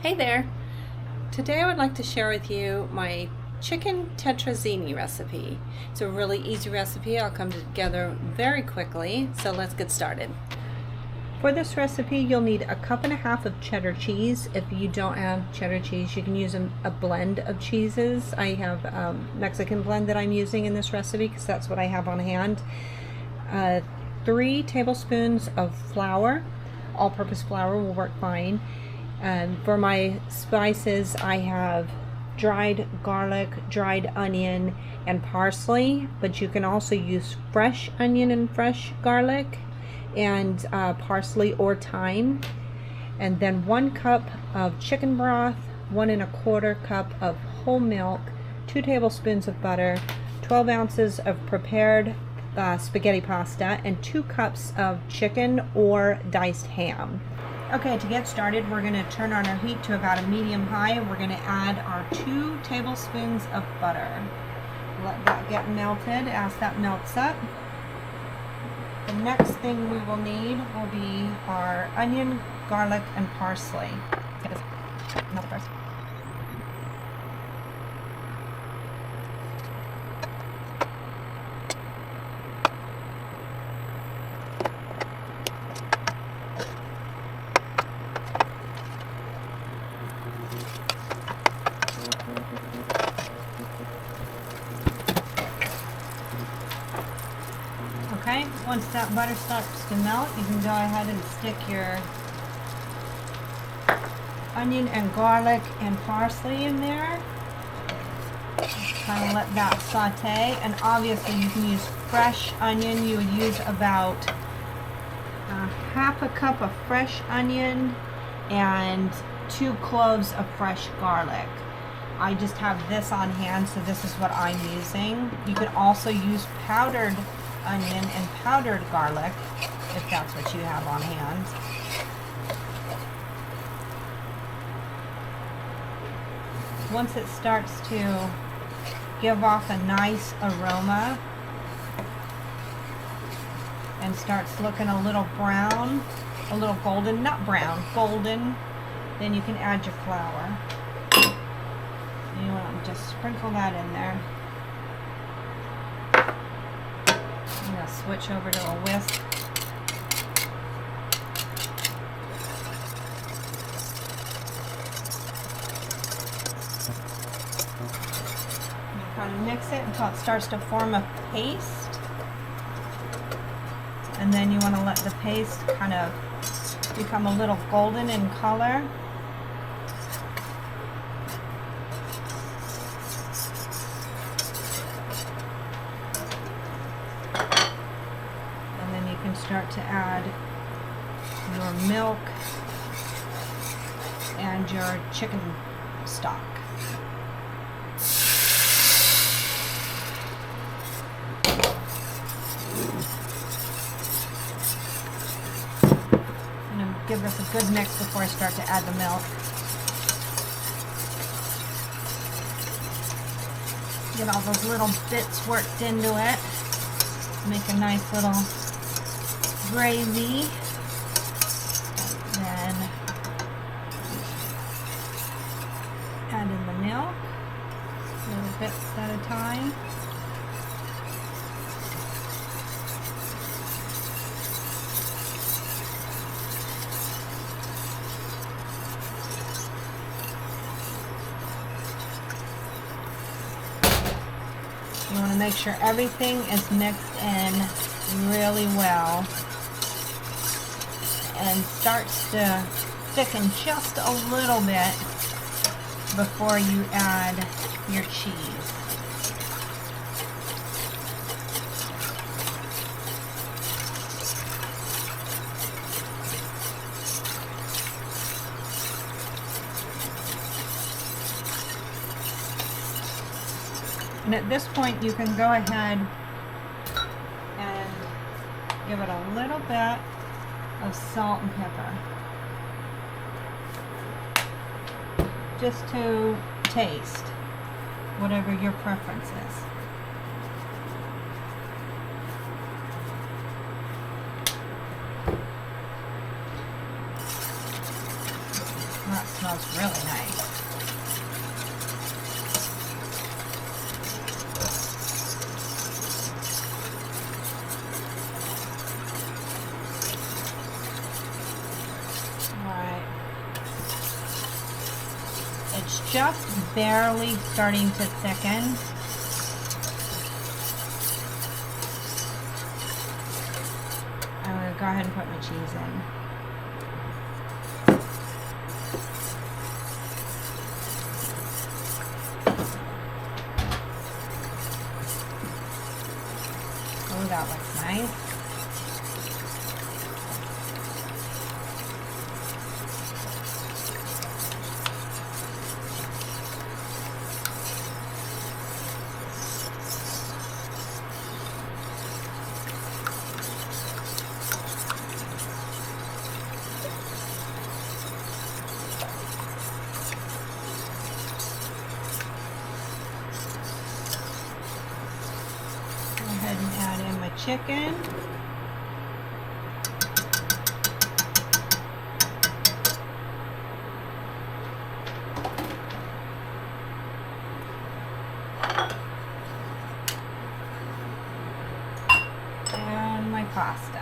Hey there! Today I would like to share with you my chicken tetrazzini recipe. It's a really easy recipe. I'll come together very quickly, so let's get started. For this recipe you'll need a cup and a half of cheddar cheese. If you don't have cheddar cheese, you can use a blend of cheeses. I have a Mexican blend that I'm using in this recipe because that's what I have on hand. 3 tablespoons of flour. All-purpose flour will work fine. For my spices, I have dried garlic, dried onion, and parsley, but you can also use fresh onion and fresh garlic and parsley or thyme. And then 1 cup of chicken broth, 1 1/4 cup of whole milk, 2 tablespoons of butter, 12 ounces of prepared spaghetti pasta, and 2 cups of chicken or diced ham. Okay, to get started, we're going to turn on our heat to about a medium-high, and we're going to add our 2 tablespoons of butter. Let that get melted. As that melts up, the next thing we will need will be our onion, garlic, and parsley. Get this melted first. Okay, once that butter starts to melt, you can go ahead and stick your onion and garlic and parsley in there. Kind of let that saute, and obviously you can use fresh onion. You would use about half a cup of fresh onion and 2 cloves of fresh garlic. I just have this on hand, so this is what I'm using. You could also use powdered onion and powdered garlic if that's what you have on hand. Once it starts to give off a nice aroma and starts looking a little brown, a little golden, not brown, golden, then you can add your flour. You want to just sprinkle that in there. I'm going to switch over to a whisk. You kind of mix it until it starts to form a paste. And then you want to let the paste kind of become a little golden in color. Start to add your milk and your chicken stock. I'm going to give this a good mix before I start to add the milk. Get all those little bits worked into it. Make a nice little gravy, and then add in the milk, little bits at a time. You want to make sure everything is mixed in really well and starts to thicken just a little bit before you add your cheese. And at this point you can go ahead and give it a little bit of salt and pepper, just to taste, whatever your preference is. That smells really nice. Alright. It's just barely starting to thicken. I'm going to go ahead and put my cheese in. Oh, that looks nice. Go ahead and add in my chicken. And my pasta.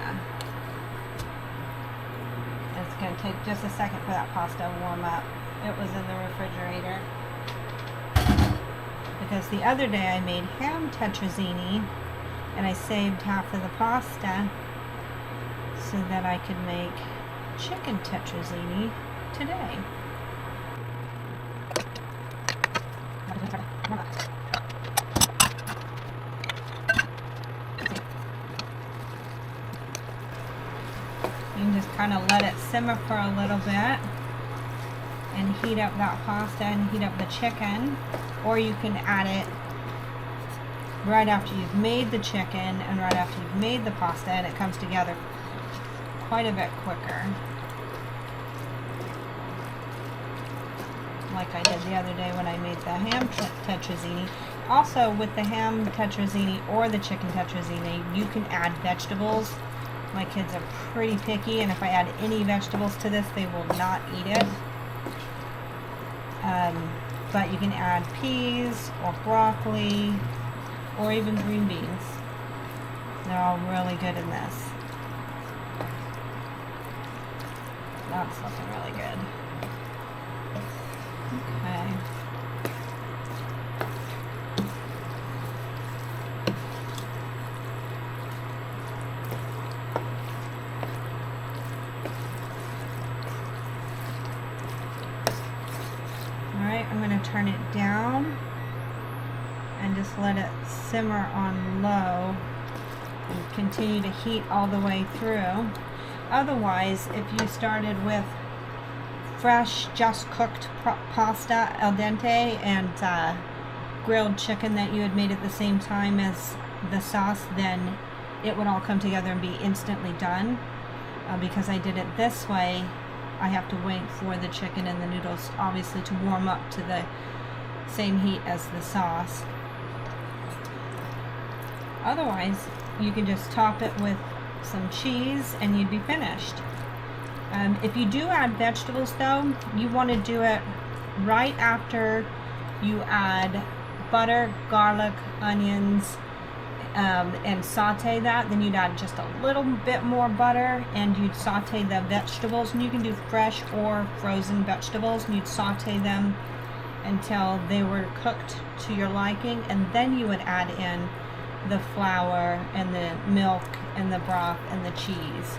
It's going to take just a second for that pasta to warm up. It was in the refrigerator. Because the other day I made ham tetrazzini and I saved half of the pasta so that I could make chicken tetrazzini today. You can just kind of let it simmer for a little bit and heat up that pasta and heat up the chicken, or you can add it right after you've made the chicken and right after you've made the pasta, and it comes together quite a bit quicker, like I did the other day when I made the ham tetrazzini. Also, with the ham tetrazzini or the chicken tetrazzini, you can add vegetables. My kids are pretty picky, and if I add any vegetables to this, they will not eat it. But you can add peas or broccoli or even green beans. They're all really good in this. That's looking really good. Okay. I'm going to turn it down and just let it simmer on low and continue to heat all the way through. Otherwise, if you started with fresh, just cooked pasta al dente and grilled chicken that you had made at the same time as the sauce, then it would all come together and be instantly done. Because I did it this way, I have to wait for the chicken and the noodles obviously to warm up to the same heat as the sauce. Otherwise, you can just top it with some cheese and you'd be finished. If you do add vegetables though, you want to do it right after you add butter, garlic, onions, and saute that. Then you'd add just a little bit more butter and you'd saute the vegetables, and you can do fresh or frozen vegetables, and you'd saute them until they were cooked to your liking, and then you would add in the flour and the milk and the broth and the cheese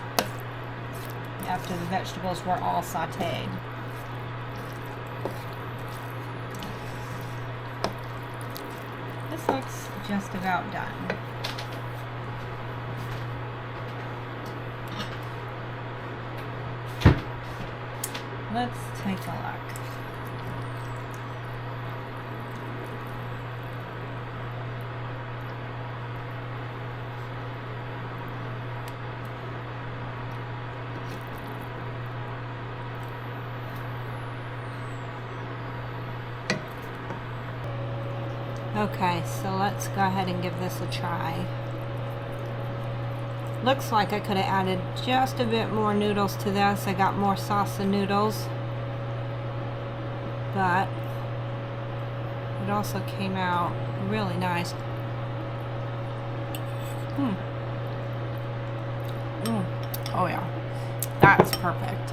after the vegetables were all sauteed. This looks just about done. Let's take a look. Okay, so let's go ahead and give this a try. Looks like I could have added just a bit more noodles to this. I got more sauce than noodles. but it also came out really nice. Oh yeah, that's perfect.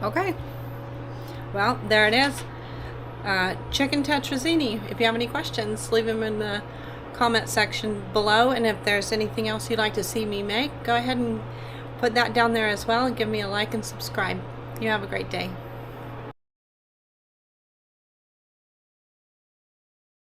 Okay, well, there it is. Chicken tetrazzini. If you have any questions, leave them in the comment section below, and if there's anything else you'd like to see me make, go ahead and put that down there as well, and give me a like and subscribe. You have a great day.